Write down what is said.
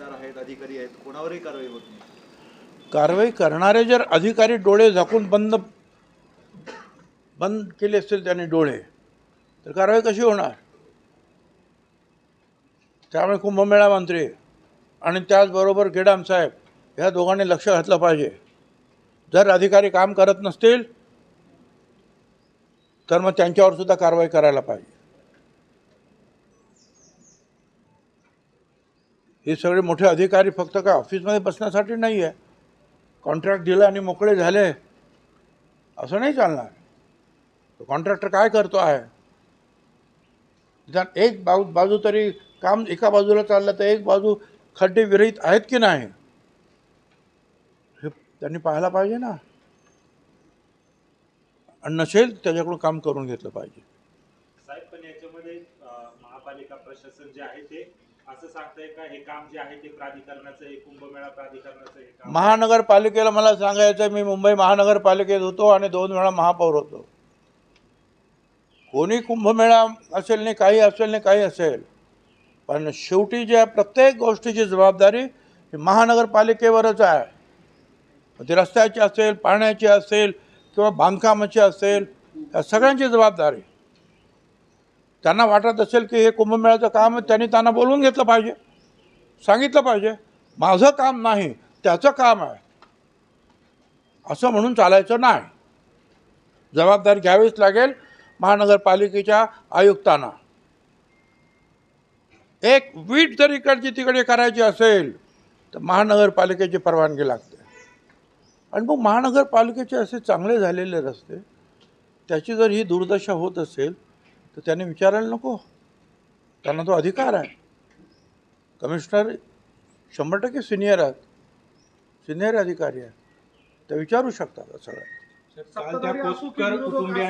आमदार आहेत, अधिकारी आहेत, कोणावरही कारवाई होत नाही. कारवाई करणारे जर अधिकारी डोळे झाकून बंद केले असतील त्यांनी डोळे, तर कारवाई कशी होणार? त्यामुळे कुंभमेळा मंत्री आणि त्याचबरोबर गेडाम साहेब ह्या दोघांनी लक्ष घातलं पाहिजे. जर अधिकारी काम करत नसतील तर मग त्यांच्यावर सुद्धा कारवाई करायला पाहिजे. हे सगळे मोठे अधिकारी फक्त काय ऑफिसमध्ये बसण्यासाठी नाही आहे. कॉन्ट्रॅक्ट दिलं आणि मोकळे झाले असं नाही चालणार. तो कॉन्ट्रॅक्टर काय करतो आहे, जर एक बाजू तरी काम एका बाजूला चाललं तर एक बाजू खड्डे विरहित आहेत की नाही हे त्यांनी पाहायला पाहिजे ना. आणि नसेल त्याच्याकडून काम करून घेतलं पाहिजे. साहेब, पण याच्यामध्ये महापालिका प्रशासन जे आहे ते असं सांगतंय का हे काम जे आहे ते प्राधिकरणाचं आहे, कुंभमेळा प्राधिकरणाचं आहे काम? महानगरपालिकेला मला सांगायचं, मी मुंबई महानगरपालिकेत होतो आणि 2 वेळा महापौर होतो. कोणी कुंभमेळा असेल नाही, काही असेल नाही, काही असेल, पण शेवटी ज्या प्रत्येक गोष्टीची जबाबदारी ही महानगरपालिकेवरच आहे. ती रस्त्याची असेल, पाण्याची असेल किंवा बांधकामाची असेल, या सगळ्यांची जबाबदारी. त्यांना वाटत असेल की हे कुंभमेळ्याचं काम आहे, त्यांना बोलवून घेतलं पाहिजे, सांगितलं पाहिजे माझं काम नाही त्याचं काम आहे असं म्हणून चालायचं नाही. जबाबदारी घ्यावीच लागेल महानगरपालिकेच्या आयुक्तांना. एक वीट जर इकडची तिकडे करायची असेल तर महानगरपालिकेची परवानगी लागते. आणि मग महानगरपालिकेचे असे चांगले झालेले रस्ते, त्याची जर ही दुर्दशा होत असेल तर त्यांनी विचारायला नको? त्यांना तो अधिकार आहे. कमिशनर 100% सिनियर आहेत, सिनियर अधिकारी आहेत, ते विचारू शकतात सगळं. काल त्या कुटुंबियांनी